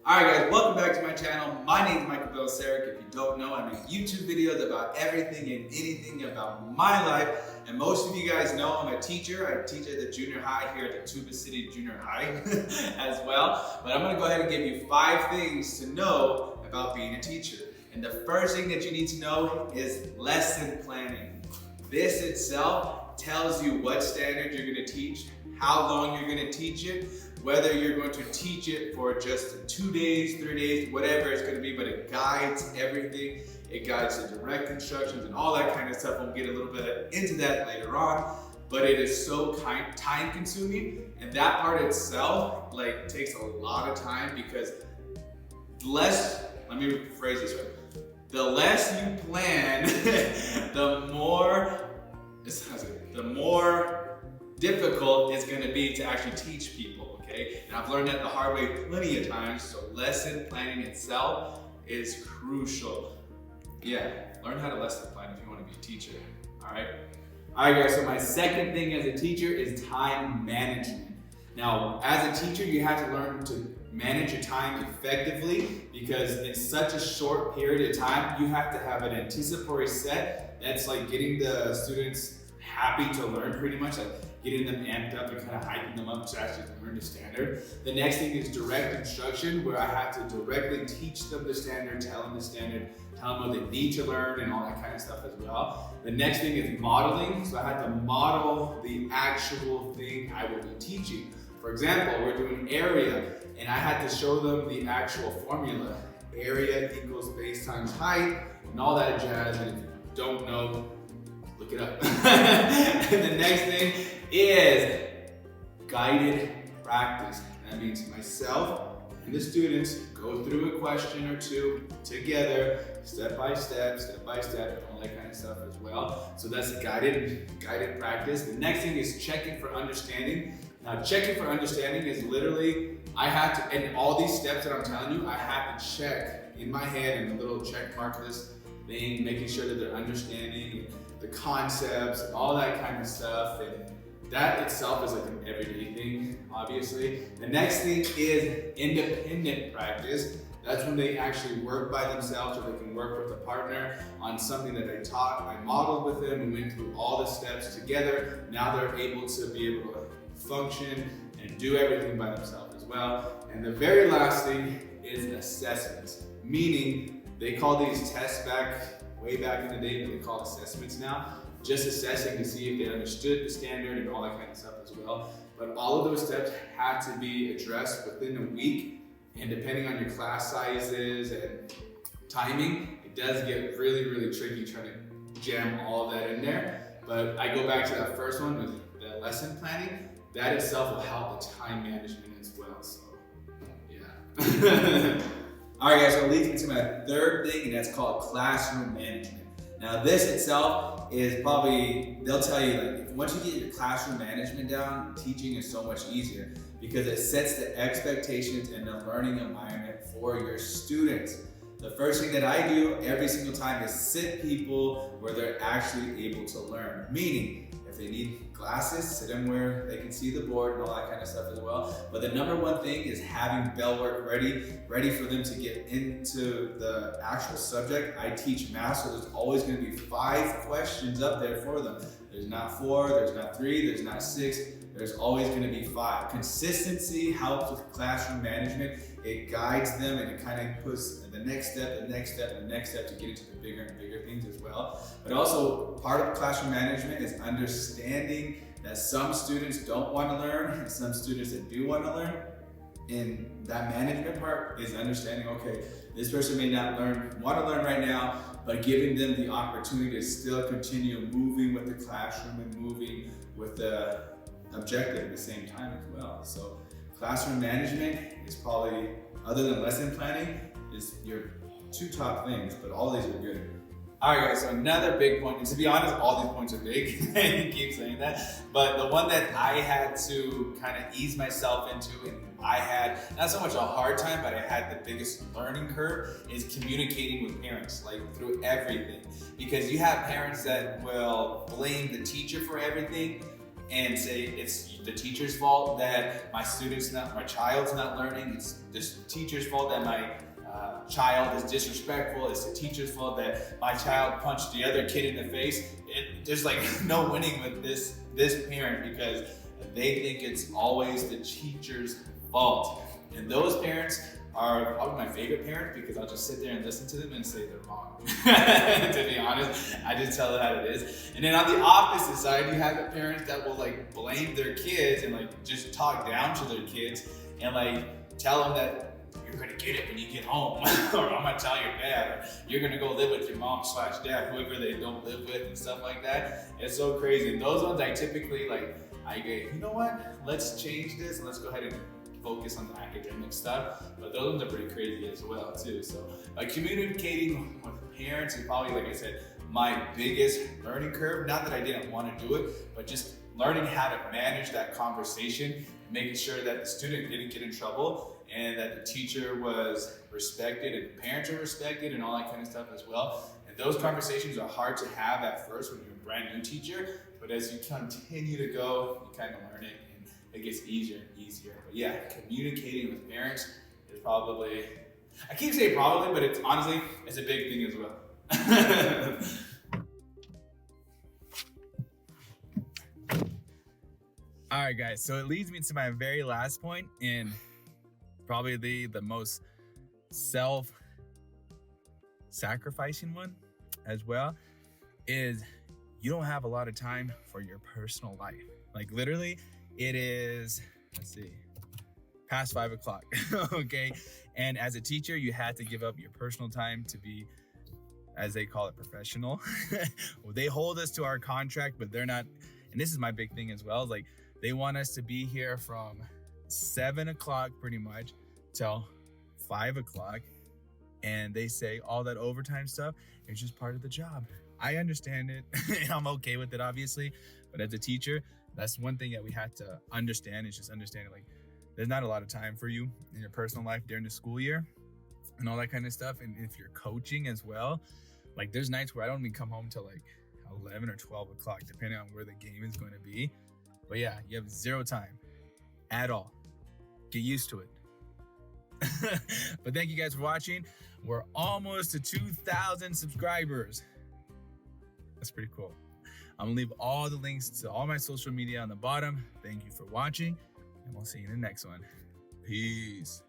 Alright guys, welcome back to my channel. My name is Michael Belisaric. If you don't know, I make YouTube videos about everything and anything about my life. And most of you guys know I'm a teacher. I teach at the junior high here at the Tuba City Junior High as well. But I'm going to go ahead and give you 5 things to know about being a teacher. And the first thing that you need to know is lesson planning. This itself tells you what standard you're going to teach, how long you're going to teach it, whether you're going to teach it for just 2 days, 3 days, whatever it's going to be, but it guides everything. It guides the direct instructions and all that kind of stuff. We'll get a little bit into that later on, but it is so time consuming, and that part itself takes a lot of time because let me rephrase this way. The less you plan, the more difficult it's going to be to actually teach people, okay? And I've learned that the hard way plenty of times, so lesson planning itself is crucial. Yeah, learn how to lesson plan if you want to be a teacher, all right? All right guys, so my second thing as a teacher is time management. Now, as a teacher, you have to learn to manage your time effectively because in such a short period of time, you have to have an anticipatory set that's like getting the students happy to learn pretty much, like getting them amped up and kind of hyping them up to actually learn the standard. The next thing is direct instruction, where I have to directly teach them the standard, tell them the standard, tell them what they need to learn and all that kind of stuff as well. The next thing is modeling, so I have to model the actual thing I will be teaching. For example, we're doing area, and I had to show them the actual formula. Area equals base times height, and all that jazz, and if you don't know, look it up. And the next thing is guided practice. That means myself and the students go through a question or two together, step by step, and all that kind of stuff as well. So that's guided practice. The next thing is checking for understanding. Now, checking for understanding is literally, I have to, and all these steps that I'm telling you, I have to check in my head in a little check mark list thing, making sure that they're understanding the concepts, all that kind of stuff. And that itself is like an everyday thing, obviously. The next thing is independent practice. That's when they actually work by themselves, or they can work with a partner on something that I taught. I modeled with them, we went through all the steps together. Now they're able to be able to function and do everything by themselves as well. And the very last thing is assessments, meaning they call these tests way back in the day, but they call assessments now. Just assessing to see if they understood the standard and all that kind of stuff as well. But all of those steps have to be addressed within a week, and depending on your class sizes and timing, it does get really, really tricky trying to jam all that in there. But I go back to that first one with the lesson planning. That itself will help the time management as well, so yeah. All right guys, so it leads me to my third thing, and that's called classroom management. Now this itself is probably, they'll tell you once you get your classroom management down, teaching is so much easier because it sets the expectations and the learning environment for your students. The first thing that I do every single time is sit people where they're actually able to learn, meaning if they need glasses, sit them where they can see the board and all that kind of stuff as well. But the number one thing is having bell work ready for them to get into the actual subject. I teach math, so there's always going to be 5 questions up there for them. There's not 4, there's not 3, there's not 6, there's always going to be 5. Consistency helps with classroom management. It guides them and it kind of puts the next step to get into the bigger and bigger things as well. But also part of classroom management is understanding that some students don't want to learn and some students that do want to learn. And that management part is understanding, okay, this person may not want to learn right now, but giving them the opportunity to still continue moving with the classroom and moving with the objective at the same time as well. So classroom management is probably, other than lesson planning, is your 2 top things, but all these are good. All right guys, so another big point, and to be honest, all these points are big, I keep saying that, but the one that I had to kind of ease myself into, and I had not so much a hard time, but I had the biggest learning curve, is communicating with parents, through everything. Because you have parents that will blame the teacher for everything, and say it's the teacher's fault that my child's not learning. It's this teacher's fault that my child is disrespectful. It's the teacher's fault that my child punched the other kid in the face. There's like no winning with this parent, because they think it's always the teacher's fault. And those parents are probably my favorite parents, because I'll just sit there and listen to them and say they're wrong. To be honest, I just tell it how it is. And then on the opposite side, you have the parents that will like blame their kids and like just talk down to their kids and like tell them that you're gonna get it when you get home, or I'm gonna tell your dad, or you're gonna go live with your mom/dad, whoever they don't live with, and stuff like that. It's so crazy. And those ones I typically I go, you know what? Let's change this and let's go ahead and focus on the academic stuff. But those ones are pretty crazy as well too. So communicating with parents is probably, like I said, my biggest learning curve. Not that I didn't want to do it, but just learning how to manage that conversation, making sure that the student didn't get in trouble, and that the teacher was respected and parents are respected and all that kind of stuff as well. And those conversations are hard to have at first when you're a brand new teacher, but as you continue to go, you kind of learn it and it gets easier and easier. But yeah, communicating with parents is probably, I keep saying probably, but it's honestly, it's a big thing as well. All right, guys, so it leads me to my very last point, and probably the most self-sacrificing one as well, is you don't have a lot of time for your personal life. Like literally, it is, let's see, past 5 o'clock, okay? And as a teacher, you had to give up your personal time to be, as they call it, professional. Well, they hold us to our contract, but they're not, and this is my big thing as well, is like, they want us to be here from 7 o'clock pretty much till 5 o'clock. And they say all that overtime stuff is just part of the job. I understand it. And I'm okay with it, obviously. But as a teacher, that's one thing that we had to understand, is just understanding like there's not a lot of time for you in your personal life during the school year and all that kind of stuff. And if you're coaching as well, like there's nights where I don't even come home till like 11 or 12 o'clock, depending on where the game is going to be. But yeah, you have zero time at all. Get used to it. But thank you guys for watching. We're almost to 2,000 subscribers. That's pretty cool. I'm gonna leave all the links to all my social media on the bottom. Thank you for watching, and we'll see you in the next one. Peace.